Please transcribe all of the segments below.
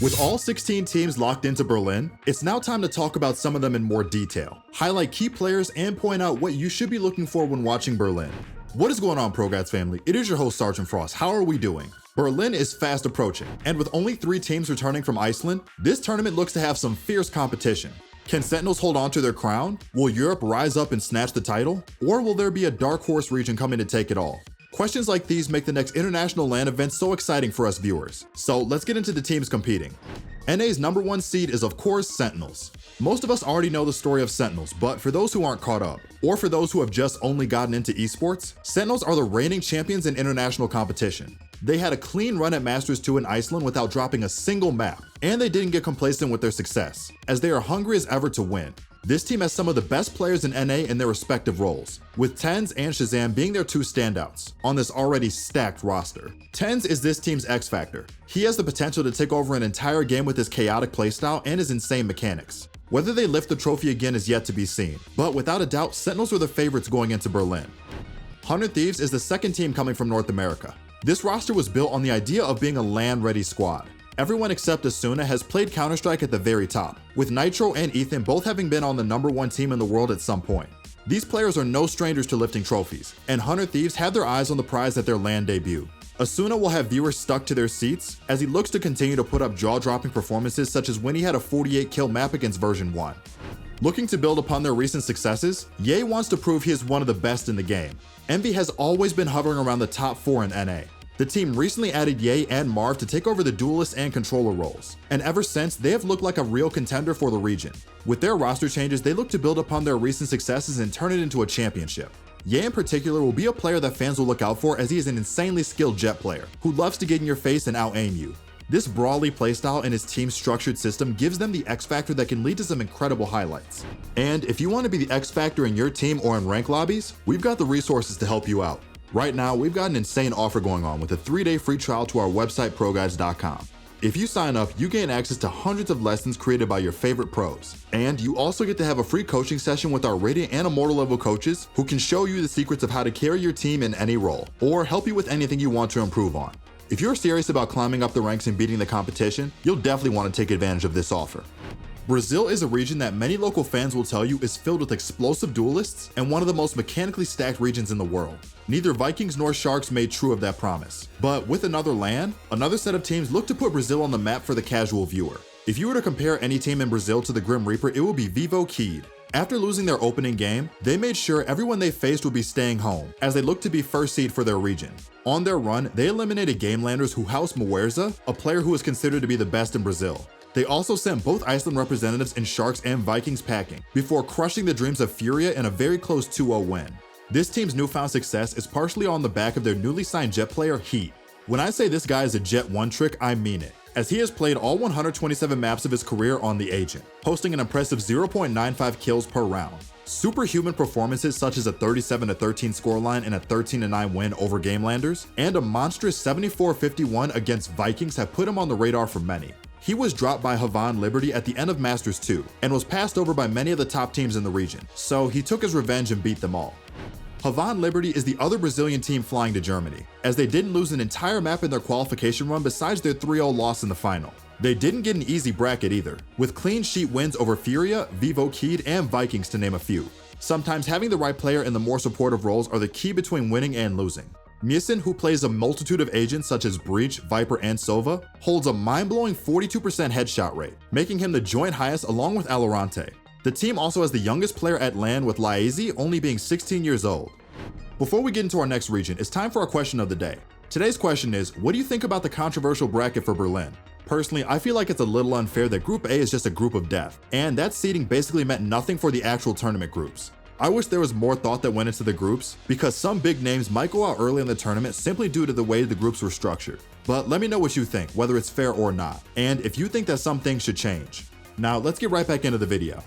With all 16 teams locked into Berlin, it's now time to talk about some of them in more detail, highlight key players, and point out what you should be looking for when watching Berlin. What is going on, ProGuides family? It is your host, Sergeant Frost. How are we doing? Berlin is fast approaching, and with only 3 teams returning from Iceland, this tournament looks to have some fierce competition. Can Sentinels hold on to their crown? Will Europe rise up and snatch the title? Or will there be a dark horse region coming to take it all? Questions like these make the next international LAN event so exciting for us viewers. So let's get into the teams competing. NA's #1 seed is of course Sentinels. Most of us already know the story of Sentinels, but for those who aren't caught up, or for those who have just only gotten into esports, Sentinels are the reigning champions in international competition. They had a clean run at Masters 2 in Iceland without dropping a single map, and they didn't get complacent with their success, as they are hungry as ever to win. This team has some of the best players in NA in their respective roles, with THIEVES and Shazam being their 2 standouts on this already stacked roster. THIEVES is this team's X factor. He has the potential to take over an entire game with his chaotic playstyle and his insane mechanics. Whether they lift the trophy again is yet to be seen, but without a doubt, Sentinels were the favorites going into Berlin. 100 Thieves is the second team coming from North America. This roster was built on the idea of being a LAN-ready squad. Everyone except Asuna has played Counter-Strike at the very top, with Nitro and Ethan both having been on the #1 team in the world at some point. These players are no strangers to lifting trophies, and 100 Thieves have their eyes on the prize at their LAN debut. Asuna will have viewers stuck to their seats as he looks to continue to put up jaw-dropping performances such as when he had a 48 kill map against version 1. Looking to build upon their recent successes, Ye wants to prove he is one of the best in the game. Envy has always been hovering around the top 4 in NA. The team recently added Ye and Marv to take over the duelist and controller roles, and ever since, they have looked like a real contender for the region. With their roster changes, they look to build upon their recent successes and turn it into a championship. Ye in particular will be a player that fans will look out for, as he is an insanely skilled jet player who loves to get in your face and out-aim you. This brawly playstyle and his team's structured system gives them the X factor that can lead to some incredible highlights. And if you want to be the X factor in your team or in rank lobbies, we've got the resources to help you out. Right now, we've got an insane offer going on with a 3-day free trial to our website, ProGuides.com. If you sign up, you gain access to hundreds of lessons created by your favorite pros. And you also get to have a free coaching session with our Radiant and Immortal level coaches who can show you the secrets of how to carry your team in any role, or help you with anything you want to improve on. If you're serious about climbing up the ranks and beating the competition, you'll definitely want to take advantage of this offer. Brazil is a region that many local fans will tell you is filled with explosive duelists and one of the most mechanically stacked regions in the world. Neither Vikings nor Sharks made true of that promise. But with another LAN, another set of teams look to put Brazil on the map for the casual viewer. If you were to compare any team in Brazil to the Grim Reaper, it would be VCT. After losing their opening game, they made sure everyone they faced would be staying home, as they looked to be first seed for their region. On their run, they eliminated Gamelanders who housed Muerza, a player who is considered to be the best in Brazil. They also sent both Iceland representatives in Sharks and Vikings packing, before crushing the dreams of Furia in a very close 2-0 win. This team's newfound success is partially on the back of their newly signed jet player, Heat. When I say this guy is a jet one trick, I mean it, as he has played all 127 maps of his career on the Agent, posting an impressive 0.95 kills per round. Superhuman performances such as a 37-13 scoreline and a 13-9 win over Gamelanders, and a monstrous 74-51 against Vikings have put him on the radar for many. He was dropped by HAVAN Liberty at the end of Masters 2, and was passed over by many of the top teams in the region, so he took his revenge and beat them all. HAVAN Liberty is the other Brazilian team flying to Germany, as they didn't lose an entire map in their qualification run besides their 3-0 loss in the final. They didn't get an easy bracket either, with clean sheet wins over Furia, VCT, and Vikings to name a few. Sometimes having the right player in the more supportive roles are the key between winning and losing. Miesen, who plays a multitude of agents such as Breach, Viper, and Sova, holds a mind-blowing 42% headshot rate, making him the joint highest along with Alorante. The team also has the youngest player at LAN, with Laezi only being 16 years old. Before we get into our next region, it's time for our question of the day. Today's question is, what do you think about the controversial bracket for Berlin? Personally, I feel like it's a little unfair that Group A is just a group of death, and that seeding basically meant nothing for the actual tournament groups. I wish there was more thought that went into the groups, because some big names might go out early in the tournament simply due to the way the groups were structured. But let me know what you think, whether it's fair or not, and if you think that some things should change. Now let's get right back into the video.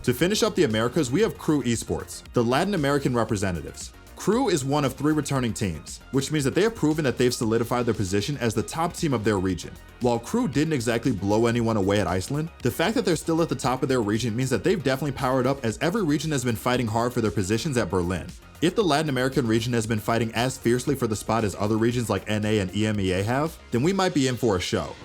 To finish up the Americas, we have Crew Esports, the Latin American representatives. Crew is one of 3 returning teams, which means that they have proven that they've solidified their position as the top team of their region. While Crew didn't exactly blow anyone away at Iceland, the fact that they're still at the top of their region means that they've definitely powered up, as every region has been fighting hard for their positions at Berlin. If the Latin American region has been fighting as fiercely for the spot as other regions like NA and EMEA have, then we might be in for a show.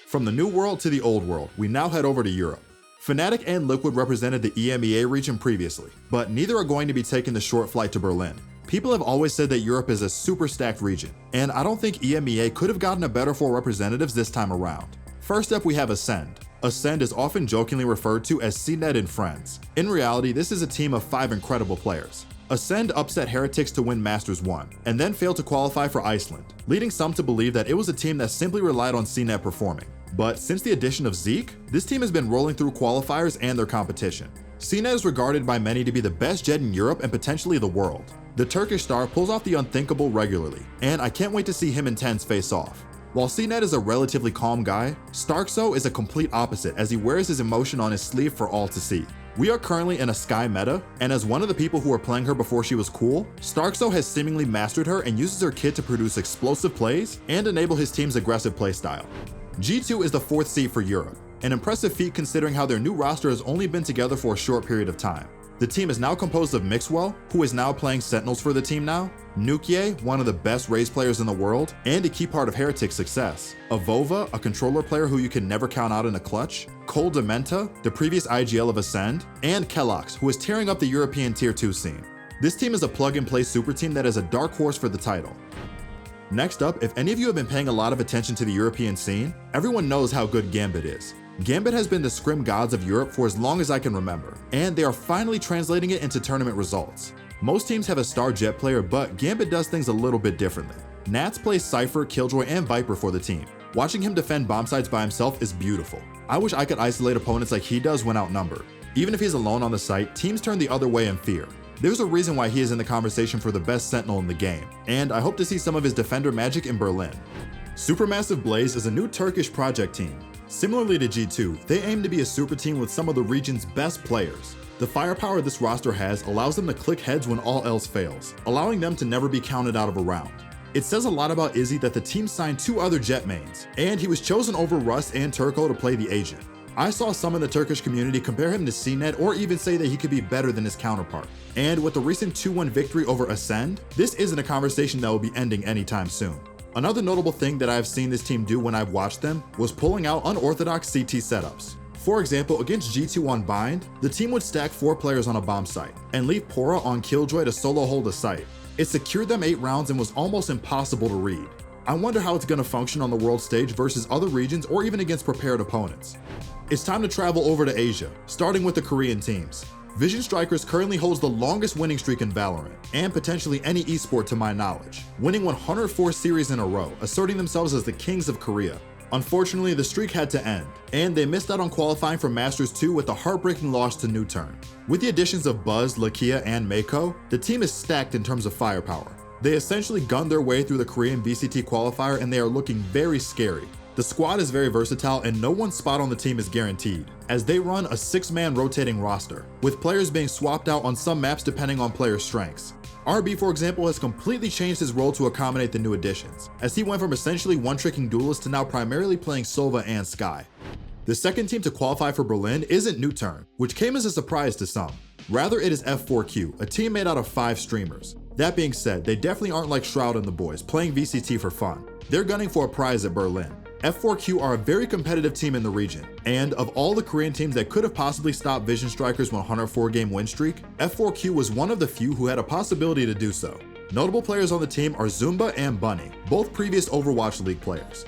From the new world to the old world, we now head over to Europe. Fnatic and Liquid represented the EMEA region previously, but neither are going to be taking the short flight to Berlin. People have always said that Europe is a super stacked region, and I don't think EMEA could have gotten a better 4 representatives this time around. First up, we have ACEND. ACEND is often jokingly referred to as CNED and Friends. In reality, this is a team of 5 incredible players. ACEND upset Heretics to win Masters 1, and then failed to qualify for Iceland, leading some to believe that it was a team that simply relied on CNED performing. But since the addition of Zeke, this team has been rolling through qualifiers and their competition. CNED is regarded by many to be the best jet in Europe and potentially the world. The Turkish star pulls off the unthinkable regularly, and I can't wait to see him and TENS face off. While CNED is a relatively calm guy, Starkso is a complete opposite as he wears his emotion on his sleeve for all to see. We are currently in a Skye meta, and as one of the people who were playing her before she was cool, Starkso has seemingly mastered her and uses her kit to produce explosive plays and enable his team's aggressive playstyle. G2 is the 4th seed for Europe, an impressive feat considering how their new roster has only been together for a short period of time. The team is now composed of Mixwell, who is now playing Sentinels for the team now, Nukie, one of the best Raze players in the world, and a key part of Heretic's success, Avova, a controller player who you can never count out in a clutch, Cole Dementa, the previous IGL of ACEND, and Kellox, who is tearing up the European Tier 2 scene. This team is a plug-and-play super team that is a dark horse for the title. Next up, if any of you have been paying a lot of attention to the European scene, everyone knows how good GAMBIT is. GAMBIT has been the scrim gods of Europe for as long as I can remember, and they are finally translating it into tournament results. Most teams have a star jet player, but GAMBIT does things a little bit differently. Nats plays Cypher, Killjoy, and Viper for the team. Watching him defend bomb sites by himself is beautiful. I wish I could isolate opponents like he does when outnumbered. Even if he's alone on the site, teams turn the other way in fear. There's a reason why he is in the conversation for the best Sentinel in the game, and I hope to see some of his defender magic in Berlin. Supermassive Blaze is a new Turkish project team. Similarly to G2, they aim to be a super team with some of the region's best players. The firepower this roster has allows them to click heads when all else fails, allowing them to never be counted out of a round. It says a lot about Izzy that the team signed 2 other jet mains, and he was chosen over Rust and Turco to play the agent. I saw some in the Turkish community compare him to CNED or even say that he could be better than his counterpart. And with the recent 2-1 victory over ACEND, this isn't a conversation that will be ending anytime soon. Another notable thing that I've seen this team do when I've watched them was pulling out unorthodox CT setups. For example, against G2 on Bind, the team would stack 4 players on a bomb site and leave Pora on Killjoy to solo hold a site. It secured them 8 rounds and was almost impossible to read. I wonder how it's going to function on the world stage versus other regions or even against prepared opponents. It's time to travel over to Asia, starting with the Korean teams. Vision Strikers currently holds the longest winning streak in Valorant, and potentially any esport to my knowledge, winning 104 series in a row, asserting themselves as the kings of Korea. Unfortunately, the streak had to end, and they missed out on qualifying for Masters 2 with a heartbreaking loss to New Turn. With the additions of Buzz, Lakia, and Mako, the team is stacked in terms of firepower. They essentially gunned their way through the Korean VCT qualifier, and they are looking very scary. The squad is very versatile and no one spot on the team is guaranteed, as they run a 6-man rotating roster, with players being swapped out on some maps depending on player strengths. RB, for example, has completely changed his role to accommodate the new additions, as he went from essentially one-tricking duelist to now primarily playing Sova and Skye. The second team to qualify for Berlin isn't New Turn, which came as a surprise to some. Rather, it is F4Q, a team made out of 5 streamers. That being said, they definitely aren't like Shroud and the boys, playing VCT for fun. They're gunning for a prize at Berlin. F4Q are a very competitive team in the region, and of all the Korean teams that could have possibly stopped Vision Strikers' 104-game win streak, F4Q was one of the few who had a possibility to do so. Notable players on the team are Zumba and Bunny, both previous Overwatch League players.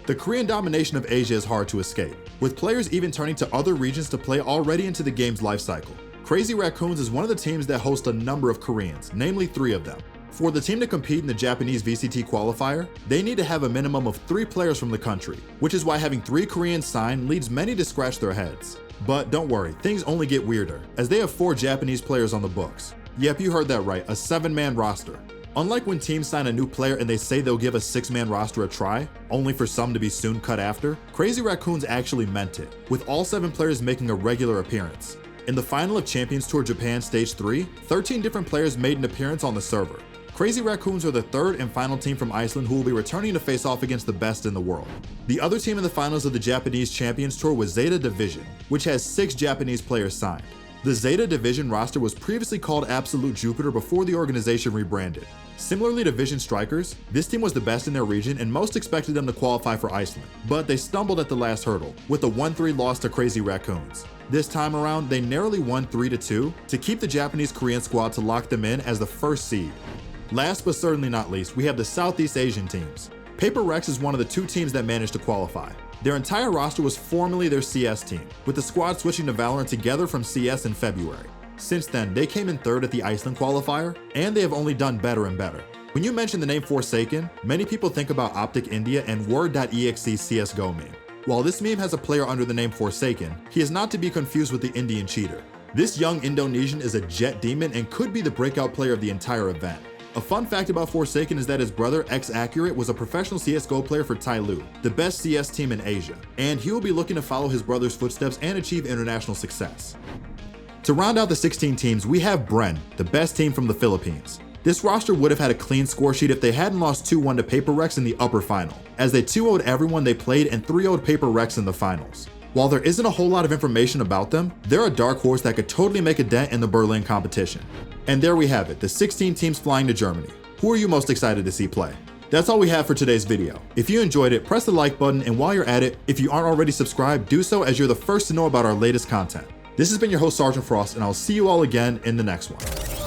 The Korean domination of Asia is hard to escape, with players even turning to other regions to play already into the game's lifecycle. Crazy Raccoons is one of the teams that host a number of Koreans, namely 3 of them. For the team to compete in the Japanese VCT qualifier, they need to have a minimum of 3 players from the country, which is why having 3 Koreans signed leads many to scratch their heads. But don't worry, things only get weirder, as they have 4 Japanese players on the books. Yep, you heard that right, a 7-man roster. Unlike when teams sign a new player and they say they'll give a 6-man roster a try, only for some to be soon cut after, Crazy Raccoons actually meant it, with all 7 players making a regular appearance. In the final of Champions Tour Japan Stage 3, 13 different players made an appearance on the server. Crazy Raccoons are the 3rd and final team from Iceland who will be returning to face off against the best in the world. The other team in the finals of the Japanese Champions Tour was ZETA Division, which has 6 Japanese players signed. The ZETA division roster was previously called Absolute Jupiter before the organization rebranded. Similarly to Vision Strikers, this team was the best in their region and most expected them to qualify for Iceland, but they stumbled at the last hurdle with a 1-3 loss to Crazy Raccoons. This time around, they narrowly won 3-2 to keep the Japanese-Korean squad to lock them in as the first seed. Last but certainly not least, we have the Southeast Asian teams. Paper Rex is one of the 2 teams that managed to qualify. Their entire roster was formerly their CS team, with the squad switching to Valorant together from CS in February. Since then, they came in 3rd at the Iceland qualifier, and they have only done better and better. When you mention the name Forsaken, many people think about Optic India and Word.exe CSGO meme. While this meme has a player under the name Forsaken, he is not to be confused with the Indian cheater. This young Indonesian is a jet demon and could be the breakout player of the entire event. A fun fact about Forsaken is that his brother, X-Accurate, was a professional CSGO player for Tyloo, the best CS team in Asia, and he will be looking to follow his brother's footsteps and achieve international success. To round out the 16 teams, we have BREN, the best team from the Philippines. This roster would have had a clean score sheet if they hadn't lost 2-1 to Paper Rex in the upper final, as they 2-0'd everyone they played and 3-0'd Paper Rex in the finals. While there isn't a whole lot of information about them, they're a dark horse that could totally make a dent in the Berlin competition. And there we have it, the 16 teams flying to Germany. Who are you most excited to see play? That's all we have for today's video. If you enjoyed it, press the like button, and while you're at it, if you aren't already subscribed, do so as you're the first to know about our latest content. This has been your host, Sergeant Frost, and I'll see you all again in the next one.